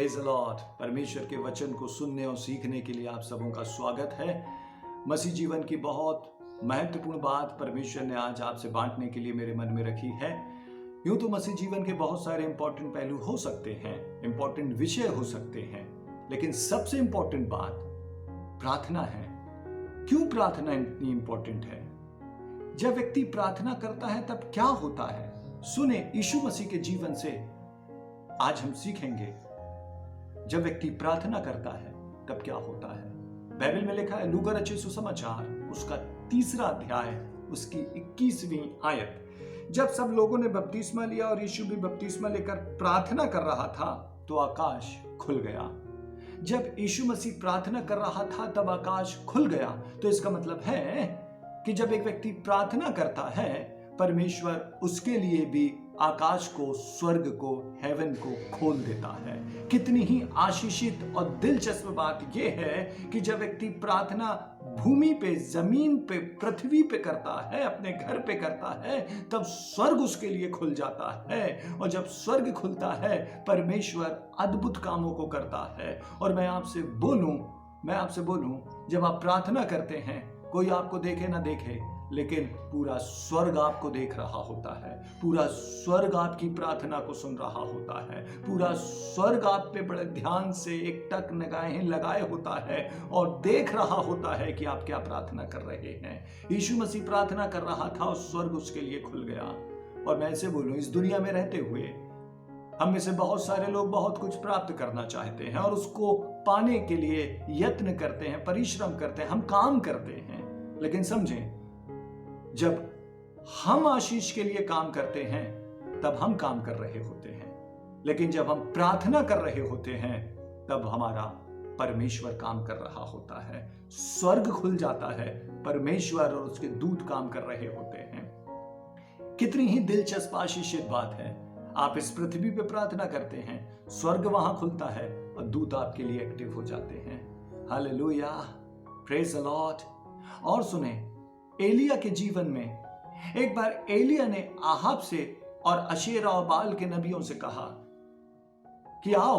Praise the Lord. परमेश्वर के वचन को सुनने और सीखने के लिए आप सबों का स्वागत है। मसीह जीवन की बहुत महत्वपूर्ण बात परमेश्वर ने आज आपसे बांटने के लिए मेरे मन में रखी है। यूं तो मसीह जीवन के बहुत सारे इंपॉर्टेंट पहलू हो सकते हैं, इंपॉर्टेंट विषय हो सकते हैं, लेकिन सबसे इंपॉर्टेंट बात प्रार्थना है। क्यों प्रार्थना इतनी इंपॉर्टेंट है? जब व्यक्ति प्रार्थना करता है तब क्या होता है? सुने यीशु मसीह के जीवन से आज हम सीखेंगे। जब व्यक्ति प्रार्थना करता है तब क्या होता है? बाइबल में लिखा है लूका रचित सुसमाचार उसका 3 अध्याय उसकी 21वीं आयत। जब सब लोगों ने बपतिस्मा लिया और यीशु भी बपतिस्मा लेकर प्रार्थना कर रहा था तो आकाश खुल गया। जब यीशु मसीह प्रार्थना कर रहा था तब आकाश खुल गया, तो इसका मतलब है कि जब एक व्यक्ति प्रार्थना करता है परमेश्वर उसके लिए भी आकाश को, स्वर्ग को, हेवन को खोल देता है। कितनी ही आशीषित और दिलचस्प बात यह है कि जब व्यक्ति प्रार्थना भूमि पे, जमीन पे, पृथ्वी पे करता है, अपने घर पे करता है, तब स्वर्ग उसके लिए खुल जाता है। और जब स्वर्ग खुलता है परमेश्वर अद्भुत कामों को करता है। और मैं आपसे बोलूं जब आप प्रार्थना करते हैं, कोई आपको देखे ना देखे, लेकिन पूरा स्वर्ग आपको देख रहा होता है। पूरा स्वर्ग आपकी प्रार्थना को सुन रहा होता है। पूरा स्वर्ग आप पे बड़े ध्यान से एक टक निगाहें लगाए होता है और देख रहा होता है कि आप क्या प्रार्थना कर रहे हैं। यीशु मसीह प्रार्थना कर रहा था और स्वर्ग उसके लिए खुल गया। और मैं ऐसे बोलूं, इस दुनिया में रहते हुए हम में से बहुत सारे लोग बहुत कुछ प्राप्त करना चाहते हैं और उसको पाने के लिए यत्न करते हैं, परिश्रम करते हैं, हम काम करते हैं। लेकिन समझें, जब हम आशीष के लिए काम करते हैं तब हम काम कर रहे होते हैं, लेकिन जब हम प्रार्थना कर रहे होते हैं तब हमारा परमेश्वर काम कर रहा होता है। स्वर्ग खुल जाता है, परमेश्वर और उसके दूत काम कर रहे होते हैं। कितनी ही दिलचस्प आशीषित बात है। आप इस पृथ्वी पे प्रार्थना करते हैं, स्वर्ग वहां खुलता है और दूत आपके लिए एक्टिव हो जाते हैं। Hallelujah, praise the Lord. और सुने, एलिया के जीवन में एक बार एलिया ने आहाब से और अशेरा और बाल के नबियों से कहा कि आओ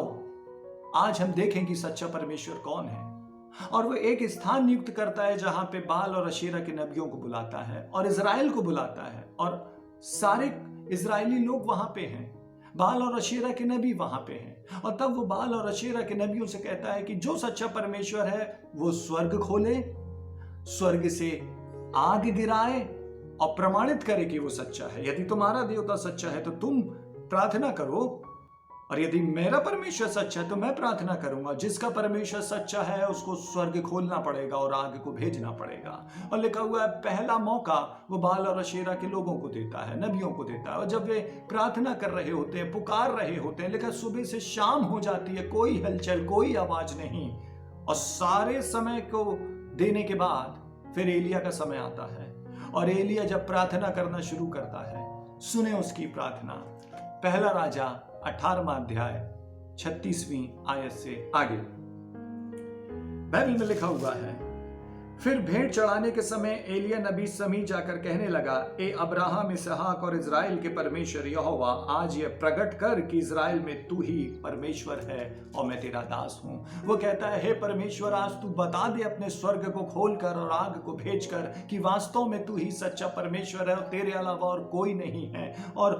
आज हम देखें कि सच्चा परमेश्वर कौन है। और वो एक स्थान नियुक्त करता है जहां पे बाल और अशेरा के नबियों को बुलाता है और इजराइल को बुलाता है और सारे इजरायली लोग वहां पे हैं। बाल और अशेरा के नबी वहां पे हैं। और तब वो बाल और अशेरा के नबियों से कहता है कि जो सच्चा परमेश्वर है वो स्वर्ग खोले, स्वर्ग से आग गिराए और प्रमाणित करे कि वो सच्चा है। यदि तुम्हारा देवता सच्चा है तो तुम प्रार्थना करो, और यदि मेरा परमेश्वर सच्चा है तो मैं प्रार्थना करूंगा। जिसका परमेश्वर सच्चा है उसको स्वर्ग खोलना पड़ेगा और आग को भेजना पड़ेगा। और लिखा हुआ है पहला मौका वो बाल और अशेरा के लोगों को देता है, नबियों को देता है। और जब वे प्रार्थना कर रहे होते हैं, पुकार रहे होते हैं, लिखा सुबह से शाम हो जाती है, कोई हलचल, कोई आवाज नहीं। और सारे समय को देने के बाद फिर एलिया का समय आता है और एलिया जब प्रार्थना करना शुरू करता है, सुने उसकी प्रार्थना। पहला राजा 18वां अध्याय 36वीं आयत से आगे बाइबल में लिखा हुआ है, फिर भेंट चढ़ाने के समय एलिया नबी समीप जाकर कहने लगा, ए अब्राहम, इसहाक और इजराइल के परमेश्वर यहोवा, आज ये प्रकट कर कि इजराइल में तू ही परमेश्वर है और मैं तेरा दास हूं। वो कहता है, हे परमेश्वर, आज तू बता दे अपने स्वर्ग को खोलकर और आग को भेजकर कि वास्तव में तू ही सच्चा परमेश्वर है और तेरे अलावा और कोई नहीं है। और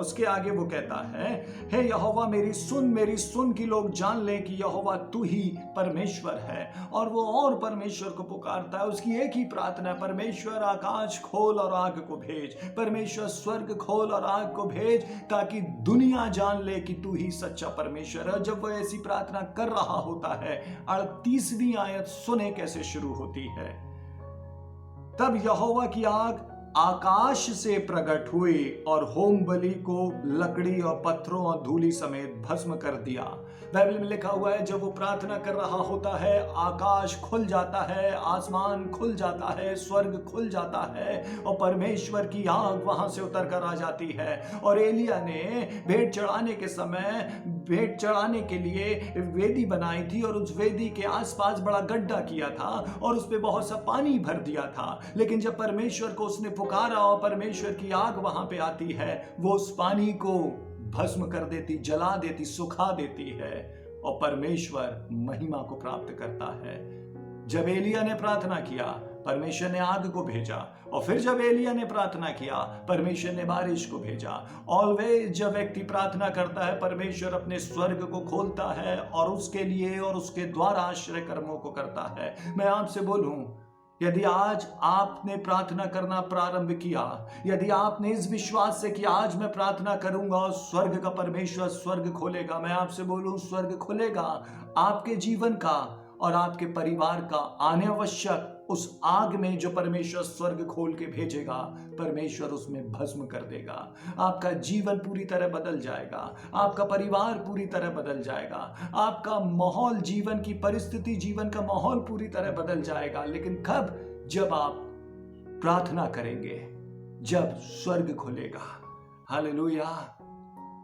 उसके आगे वो कहता है, हे यहोवा, मेरी सुन कि लोग जान लें कि यहोवा तू ही परमेश्वर है। और वो और परमेश्वर को पुकारता है। उसकी एक ही प्रार्थना, परमेश्वर आकाश खोल और आग को भेज, परमेश्वर स्वर्ग खोल और आग को भेज, ताकि दुनिया जान ले कि तू ही सच्चा परमेश्वर है। जब वह ऐसी प्रार्थना कर रहा होता है, 38वीं आयत सुने कैसे शुरू होती है। तब यहोवा की आग आकाश से प्रकट हुई और होम बलि को लकड़ी और पत्थरों और धूलि समेत भस्म कर दिया। बाइबल में लिखा हुआ है, जब वो प्रार्थना कर रहा होता है आकाश खुल जाता है, आसमान खुल जाता है, स्वर्ग खुल जाता है और परमेश्वर की आग वहां से उतर कर आ जाती है। और एलिया ने भेंट चढ़ाने के समय भेंट चढ़ाने के लिए वेदी बनाई थी और उस वेदी के आसपास बड़ा गड्ढा किया था और उस पर बहुत सा पानी भर दिया था। लेकिन जब परमेश्वर को उसने पुकारा और परमेश्वर की आग वहां पे आती है, वो उस पानी को भस्म कर देती, जला देती, सुखा देती है और परमेश्वर महिमा को प्राप्त करता है। जब एलिया ने प्रार्थना किया, परमेश्वर ने आग को भेजा, और फिर जब एलिया ने प्रार्थना किया, परमेश्वर ने बारिश को भेजा। ऑलवेज जब व्यक्ति प्रार्थना करता है, परमेश्वर अपने स्वर्ग को खोलता है और उसके लिए और उसके द्वारा आश्रय कर्मों को करता है। मैं आपसे बोलूं, यदि आज आपने प्रार्थना करना प्रारंभ किया, यदि आपने इस विश्वास से कि आज मैं प्रार्थना करूंगा और स्वर्ग का परमेश्वर स्वर्ग खोलेगा, मैं आपसे बोलूं स्वर्ग खुलेगा आपके जीवन का और आपके परिवार का। आने आवश्यक उस आग में जो परमेश्वर स्वर्ग खोल के भेजेगा, परमेश्वर उसमें भस्म कर देगा। आपका जीवन पूरी तरह बदल जाएगा, आपका परिवार पूरी तरह बदल जाएगा, आपका माहौल, जीवन की परिस्थिति, जीवन का माहौल पूरी तरह बदल जाएगा। लेकिन कब? जब आप प्रार्थना करेंगे, जब स्वर्ग खुलेगा। हालेलुया।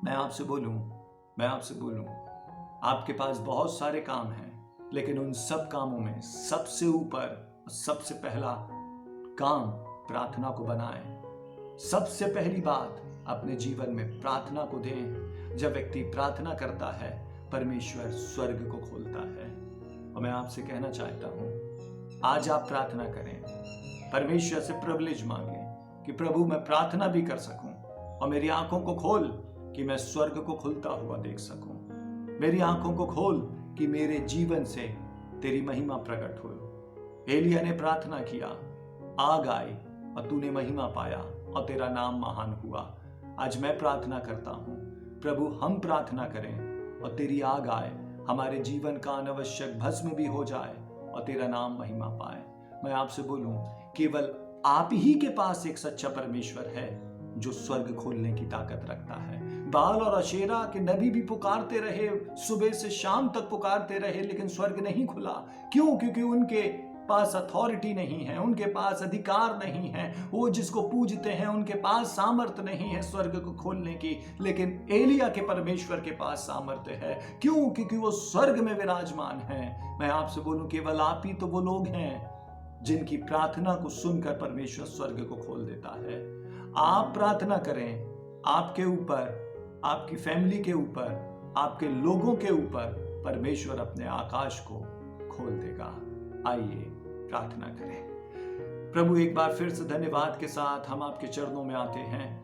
मैं आपसे बोलूं, आपके पास बहुत सारे काम हैं, लेकिन उन सब कामों में सबसे ऊपर, सबसे पहला काम प्रार्थना को बनाएं। सबसे पहली बात अपने जीवन में प्रार्थना को दें। जब व्यक्ति प्रार्थना करता है, परमेश्वर स्वर्ग को खोलता है। और मैं आपसे कहना चाहता हूं, आज आप प्रार्थना करें, परमेश्वर से प्रिविलेज मांगें कि प्रभु मैं प्रार्थना भी कर सकूं और मेरी आंखों को खोल कि मैं स्वर्ग को खुलता हुआ देख सकूं। मेरी आंखों को खोल कि मेरे जीवन से तेरी महिमा प्रकट हो। एलिया ने प्रार्थना किया, आग आई और तूने महिमा पाया और तेरा नाम महान हुआ। आज मैं प्रार्थना करता हूं, प्रभु हम प्रार्थना करें और तेरी आग आए, हमारे जीवन का अनावश्यक भस्म भी हो जाए और तेरा नाम महिमा पाए। मैं आपसे बोलूं, केवल आप ही के पास एक सच्चा परमेश्वर है जो स्वर्ग खोलने की ताकत रखता है। बाल और अशेरा के नबी भी पुकारते रहे, सुबह से शाम तक पुकारते रहे, लेकिन स्वर्ग नहीं खुला। क्यों? क्योंकि उनके पास अथॉरिटी नहीं है, उनके पास अधिकार नहीं है। वो जिसको पूजते हैं उनके पास सामर्थ्य नहीं है स्वर्ग को खोलने की, लेकिन एलिया के परमेश्वर के पास सामर्थ्य है। क्यों? क्योंकि वो स्वर्ग में विराजमान है। मैं आपसे बोलूं, केवल आप ही तो वो लोग हैं जिनकी प्रार्थना को सुनकर परमेश्वर स्वर्ग को खोल देता है। आप प्रार्थना करें, आपके ऊपर, आपकी फैमिली के ऊपर, आपके लोगों के ऊपर परमेश्वर अपने आकाश को खोल देगा। आइए प्रार्थना करें। प्रभु, एक बार फिर से धन्यवाद के साथ हम आपके चरणों में आते हैं।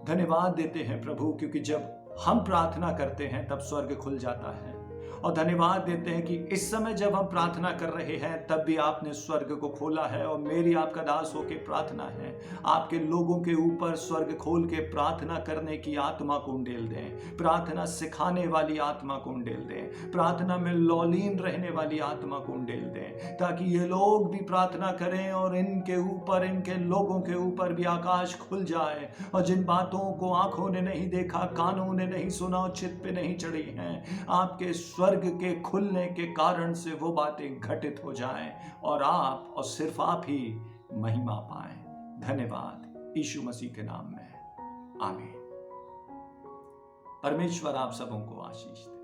धन्यवाद देते हैं प्रभु, क्योंकि जब हम प्रार्थना करते हैं तब स्वर्ग खुल जाता है। और धन्यवाद देते हैं कि इस समय जब हम प्रार्थना कर रहे हैं तब भी आपने स्वर्ग को खोला है। और मेरी आपका दास होकर प्रार्थना है, आपके लोगों के ऊपर स्वर्ग खोल के प्रार्थना करने की आत्मा को उंडेल दें, प्रार्थना सिखाने वाली आत्मा को उंडेल दें, प्रार्थना में लौलीन रहने वाली आत्मा को उंडेल दें, ताकि ये लोग भी प्रार्थना करें और इनके ऊपर, इनके लोगों के ऊपर भी आकाश खुल जाए। और जिन बातों को आंखों ने नहीं देखा, कानों ने नहीं सुना और चित्त पे नहीं चढ़ी हैं, आपके स्वर्ग के खुलने के कारण से वो बातें घटित हो जाएं और आप और सिर्फ आप ही महिमा पाएं। धन्यवाद यीशु मसीह के नाम में, आमीन। परमेश्वर आप सबों को आशीष दे।